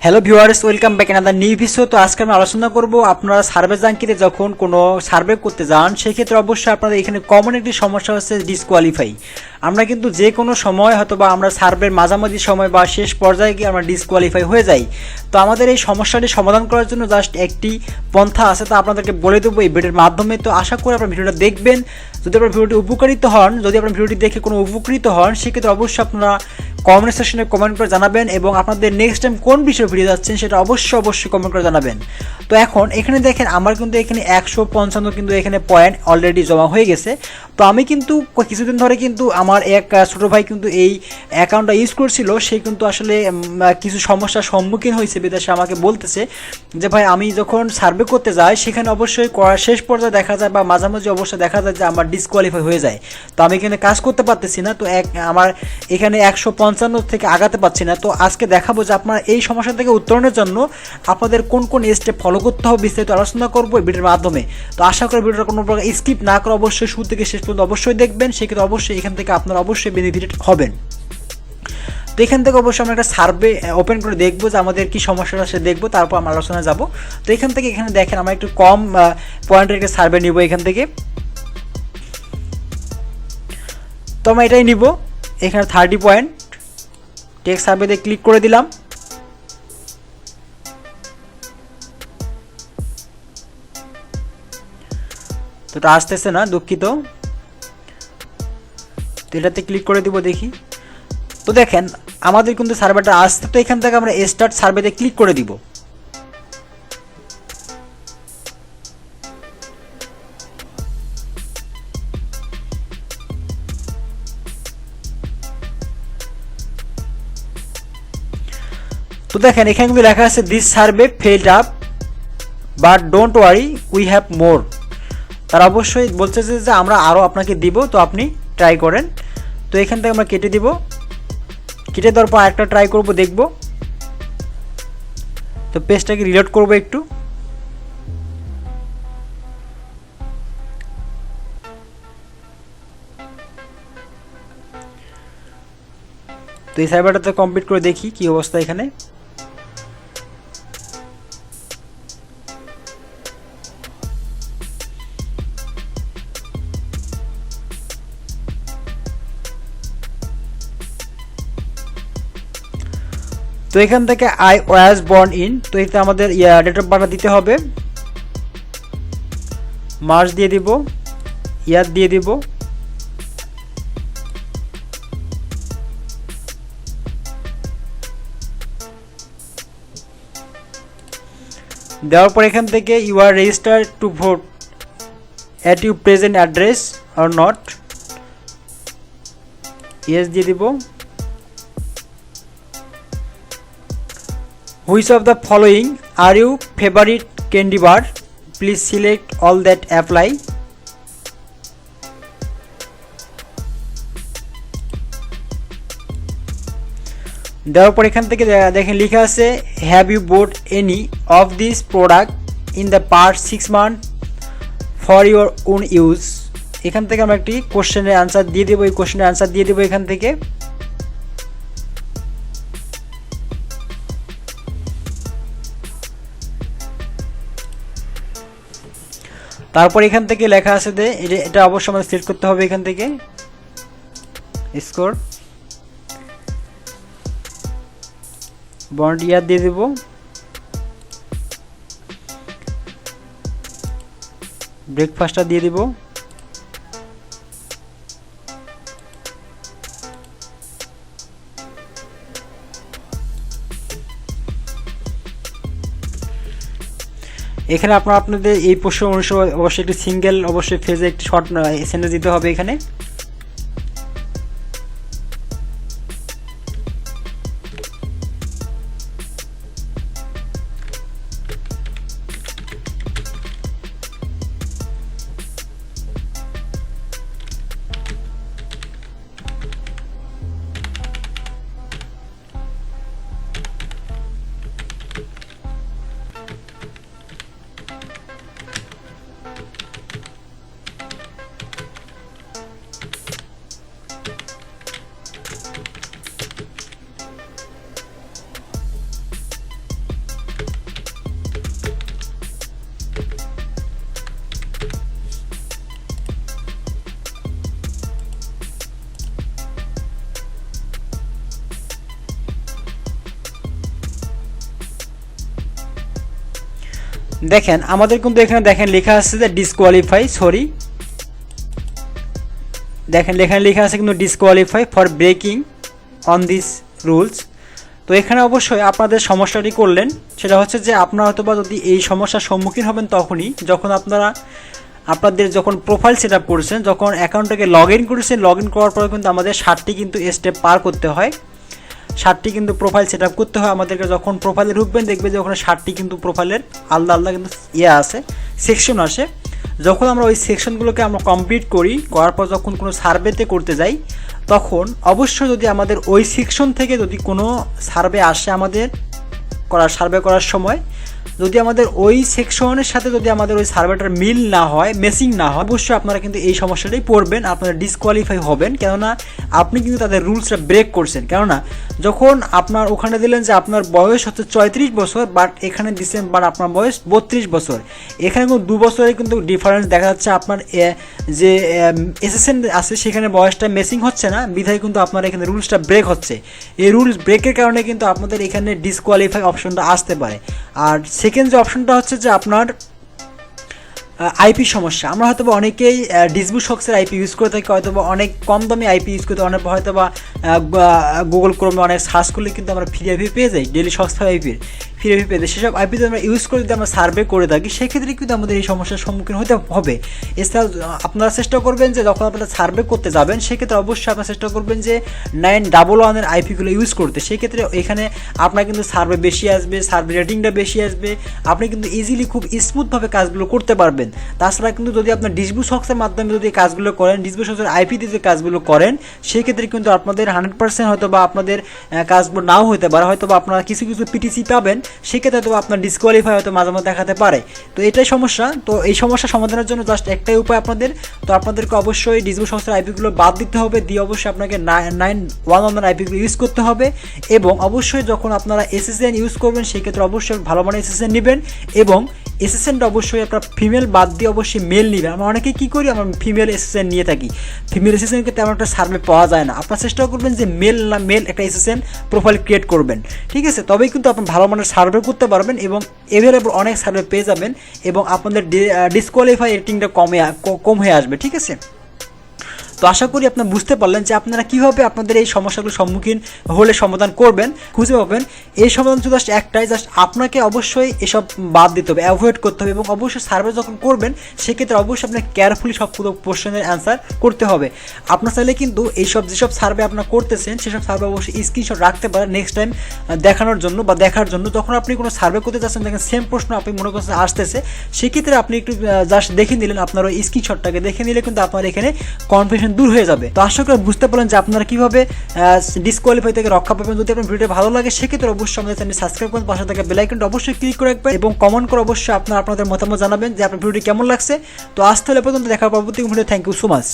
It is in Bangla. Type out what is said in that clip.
Hello viewers, welcome back another new video. তো আজকে আমি আলোচনা করব আপনারা সার্ভে জাঙ্কিতে যখন কোনো সার্ভে করতে যান সেক্ষেত্রে অবশ্যই আপনাদের এখানে কমন একটি সমস্যা হচ্ছে ডিসকোয়ালিফাই। আমরা কিন্তু যে কোনো সময় হয়তো বা আমরা সার্ভের মাঝামাঝি সময় বা শেষ পর্যায়ে গিয়ে আমরা ডিসকোয়ালিফাই হয়ে যাই। তো আমাদের এই সমস্যাটি সমাধান করার জন্য জাস্ট একটি পন্থা আছে, তা আপনাদেরকে বলে দেবো এই ভিডিওর মাধ্যমে। তো আশা করি আপনার ভিডিওটা দেখবেন। যদি আপনার ভিডিওটি উপকারিত হন, যদি আপনার ভিডিওটি দেখে কোনো উপকৃত হন, সেক্ষেত্রে অবশ্যই আপনারা কমেন্ট সেকশনে কমেন্ট করে জানাবেন এবং আপনাদের নেক্সট টাইম কোন বিষয়ে ভিডিও যাচ্ছেন সেটা অবশ্যই কমেন্ট করে জানাবেন। তো এখন এখানে দেখেন আমার কিন্তু এখানে 155 কিন্তু এখানে পয়েন্ট অলরেডি জমা হয়ে গেছে। তো আমি কিন্তু কিছুদিন ধরে কিন্তু আমার এক ছোটো ভাই কিন্তু এই অ্যাকাউন্টটা ইউজ করছিল, সে কিন্তু আসলে কিছু সমস্যার সম্মুখীন হয়েছে বিদেশে। আমাকে বলতেছে যে ভাই আমি যখন সার্ভে করতে যাই সেখানে অবশ্যই করার শেষ পর্যায়ে দেখা যায় বা মাঝামাঝি অবশ্যই দেখা যায় যে আমার ডিসকোয়ালিফাই হয়ে যায়। তো আমি এখানে কাজ করতে পারতেছি না, তো আমার এখানে 155 থেকে আগাতে পারছি না। তো আজকে দেখাবো যে আপনার এই সমস্যা থেকে উত্তরণের জন্য আপনাদের কোন কোন স্টেপ ফলো করতে হবে বিস্তারিত আলোচনা করবো এই ভিডিওর মাধ্যমে। তো আশা করি ভিডিওটা কোনো প্রকার স্কিপ না করে অবশ্যই শুরু থেকে শেষ পর্যন্ত অবশ্যই দেখবেন, সেক্ষেত্রে অবশ্যই এখান থেকে আপনারা অবশ্যই বেনিফিটেড হবেন। তো এখান থেকে অবশ্যই আমরা একটা সার্ভে ওপেন করে দেখবো যে আমাদের কী সমস্যাটা সে দেখবো, তারপর আমরা আলোচনায় যাবো। তো এখান থেকে এখানে দেখেন আমরা একটু কম পয়েন্টের একটা সার্ভে নিব এখান থেকে। তো আমরা এটাই নিব, এখানে 30 পয়েন্ট টেক সার্ভেতে ক্লিক করে দিলাম। তো এটা আসতেছে না, দুঃখিত। তো এটাতে ক্লিক করে দিব, দেখি। তো দেখেন আমাদের কিন্তু সার্ভেটা আসছে। তো এখান থেকে আমরা স্টার্ট সার্ভেতে ক্লিক করে দিব। তো দেখেন এখানে কিন্তু লেখা আছে this survey failed up but don't worry we have more. তারা অবশ্যই বলছে যে আমরা আরও আপনাকে দিব, তো আপনি ট্রাই করেন। তো এখান থেকে আমরা কেটে দিব, কেটে দেওয়ার পর আরেকটা ট্রাই করব, দেখব। তো পেজটাকে রিলোড করব একটু। তো এই সার্ভারটাতে কমপ্লিট করে দেখি কি অবস্থা এখানে। তো এখান থেকে আই ওয়াজ বর্ন ইন, তো এতে আমাদের ডেট অফ বার্থ দিতে হবে। মার্চ দিয়ে দিব, ইয়ার দিয়ে দিব। দেওয়ার পর এখান থেকে you are registered to vote at you present address or not, yes দিয়ে দিব। Which of the following are you favourite candy bar, please select all that apply. দেওয়ার পর এখান থেকে দেখেন লেখা আছে have you bought any of this product in the past 6 month for your own use. এখান থেকে আমরা একটি কোশ্চেনের অ্যান্সার দিয়ে দেবো, এই কোশ্চেনের অ্যান্সার দিয়ে দেবো এখান থেকে। তারপর এখান থেকে লেখা আছে যে এটা অবশ্যই আমাদের সেট করতে হবে এখান থেকে স্কোর। বন্ড ইয়ার দিয়ে দেব, ব্রেকফাস্টটা দিয়ে দিব। এখানে আপনাদের এই প্রশ্ন অনুসারে অবশ্যই একটি সিঙ্গেল অবশ্যই ফেজে একটি শর্ট সেন্টেন্স দিতে হবে এখানে। দেখেন আমাদের কিন্তু এখানে দেখেন লেখা আছে যে ডিসকোয়ালিফাই, সরি দেখেন এখানে লেখা আছে কিন্তু disqualify for breaking on this rules. তো এখানে অবশ্যই আপনাদের সমস্যাটি করলেন, সেটা হচ্ছে যে আপনারা হয়তোবা যদি এই সমস্যার সম্মুখীন হবেন তখনই যখন আপনারা আপনাদের যখন প্রোফাইল সেট আপ করেছেন, যখন অ্যাকাউন্টটাকে লগ ইন করেছেন, লগ ইন করার পরে কিন্তু আমাদের 60টি কিন্তু স্টেপ পার করতে হয়, 60টি কিন্তু প্রোফাইল সেট আপ করতে হয় আমাদেরকে। যখন প্রোফাইলে ঢুকবেন দেখবে যে ওখানে 60টি কিন্তু প্রোফাইলের আলাদা আলাদা কিন্তু আছে, সেকশন আসে। যখন আমরা ওই সেকশনগুলোকে আমরা কমপ্লিট করার পর যখন কোনো সার্ভেতে করতে যাই, তখন অবশ্যই যদি আমাদের ওই সেকশন থেকে যদি কোনো সার্ভে আসে আমাদের সার্ভে করার সময়, যদি আমাদের ওই সেকশনের সাথে যদি আমাদের ওই সার্ভেটার মিল না হয়, মেসিং না হয়, অবশ্যই আপনারা কিন্তু এই সমস্যাটাই পড়বেন, আপনারা ডিসকোয়ালিফাই হবেন। কেননা আপনি কিন্তু তাদের রুলসটা ব্রেক করছেন। কেননা যখন আপনার ওখানে দিলেন যে আপনার বয়স হচ্ছে 34 বছর, বাট এখানে দিচ্ছেন বাট আপনার বয়স 32 বছর, এখানে কিন্তু 2 বছরের কিন্তু ডিফারেন্স দেখা যাচ্ছে। আপনার যে এসএসএন আছে সেখানে বয়সটা মেসিং হচ্ছে না, বিধায় কিন্তু আপনার এখানে রুলসটা ব্রেক হচ্ছে। এই রুলস ব্রেকের কারণে কিন্তু আপনাদের এখানে ডিসকোয়ালিফাই অপশনটা আসতে পারে। আর সেকেন্ড যে অপশনটা হচ্ছে যে আপনার আইপি সমস্যা। আমরা হয়তো বা অনেকেই ডিসবুশক্সের আইপি ইউজ করে থাকি, হয়তো বা অনেক কম দামি আইপি ইউজ করতে, অনেক হয়তো বা গুগল ক্রোমে অনেক সার্চ করলে কিন্তু আমরা ফ্রি আইপি পেয়ে যাই, ডেলি শক্স আইপির ফ্রি আইপি পেয়ে যাই। সেসব আইপি যদি আমরা ইউজ করে যদি আমরা সার্ভে করে থাকি, সেক্ষেত্রে কিন্তু আমাদের এই সমস্যার সম্মুখীন হতে হবে। এছাড়াও আপনারা চেষ্টা করবেন যে যখন আপনারা সার্ভে করতে যাবেন, সেক্ষেত্রে অবশ্যই আপনারা চেষ্টা করবেন যে 911 আইপিগুলো ইউজ করতে। সেক্ষেত্রে এখানে আপনার কিন্তু সার্ভে বেশি আসবে, সার্ভে রেটিংটা বেশি আসবে, আপনি কিন্তু ইজিলি খুব স্মুথভাবে কাজগুলো করতে পারবেন। তাছাড়া কিন্তু যদি আপনার ডিসবুশক্সের মাধ্যমে যদি কাজগুলো করেন, ডিসবুশক্সের আইপিতে যে কাজগুলো করেন, সেক্ষেত্রে কিন্তু আপনাদের 100% হয়তো বা আপনাদের কাজগুলো নাও হতে পারে, হয়তো বা আপনারা কিছু কিছু পিটিসি পাবেন, সেক্ষেত্রে হয়তো আপনার ডিসকোয়ালিফাই হয়তো মাঝে মাঝে দেখাতে পারে। তো এটাই সমস্যা। তো এই সমস্যা সমাধানের জন্য জাস্ট একটাই উপায় আপনাদের, তো আপনাদেরকে অবশ্যই ডিসবুশক্সের আইপিগুলো বাদ দিতে হবে, দিয়ে অবশ্যই আপনাকে 911 আইপিগুলো ইউজ করতে হবে। এবং অবশ্যই যখন আপনারা এসএসএন ইউজ করবেন, সেক্ষেত্রে অবশ্যই ভালো মানের এসএসএন নেবেন, এবং এসএসএনটা অবশ্যই আপনার ফিমেল বাদ দিয়ে অবশ্যই মেল নেবে। আমরা অনেকেই কী করি, আমরা ফিমেল এসএসএন নিয়ে থাকি, ফিমেল এসএসএনকে তেমন একটা সার্ভে পাওয়া যায় না। আপনার চেষ্টা করবেন যে মেল একটা এসএসএন প্রোফাইল ক্রিয়েট করবেন, ঠিক আছে? তবেই কিন্তু আপনি ভালো মানের সার্ভে করতে পারবেন এবং এভেলেবল অনেক সার্ভে পেয়ে যাবেন, এবং আপনাদের ডিসকোয়ালিফাই রেটিংটা কম হয়ে আসবে, ঠিক আছে? তো আশা করি আপনারা বুঝতে পারলেন যে আপনারা কীভাবে আপনাদের এই সমস্যাগুলোর সম্মুখীন হলে সমাধান করবেন, খুঁজে পাবেন। এই সমাধান শুধু জাস্ট একটাই, জাস্ট আপনাকে অবশ্যই এসব বাদ দিতে হবে, অ্যাভয়েড করতে হবে, এবং অবশ্যই সার্ভে যখন করবেন সেক্ষেত্রে অবশ্যই আপনাকে কেয়ারফুলি সবগুলো কোশ্চেনের অ্যান্সার করতে হবে। আপনার চাইলে কিন্তু এইসব যেসব সার্ভে আপনারা করতেছেন, সেসব সার্ভে অবশ্যই স্ক্রিনশট রাখতে পারেন নেক্সট টাইম দেখানোর জন্য বা দেখার জন্য। যখন আপনি কোনো সার্ভে করতে যাচ্ছেন, দেখেন সেম প্রশ্ন আপনি মনে করছেন আসতেছে, সেক্ষেত্রে আপনি একটু জাস্ট দেখে নিলেন, আপনার ওই স্ক্রিনশটটাকে দেখে নিলে কিন্তু আপনার এখানে কনফিউশন দূর হয়ে যাবে। তো আশা করি বুঝতে পারলেন যে আপনারা কিভাবে ডিসকোয়ালিফাই থেকে রক্ষা পাবেন। যদি আপনার ভিডিও ভালো লাগে, সেক্ষেত্রে অবশ্যই আমাদের চ্যানেল সাবস্ক্রাইব করুন, পাশে থাকা বেল আইকনটা অবশ্যই ক্লিক করে রাখবেন, এবং কমেন্ট করে অবশ্যই আপনাদের মতামত জানাবেন যে আপনার ভিডিওটি কেমন লাগছে। তো আজ তাহলে পর্যন্ত দেখা পরবর্তী video. Thank you so much.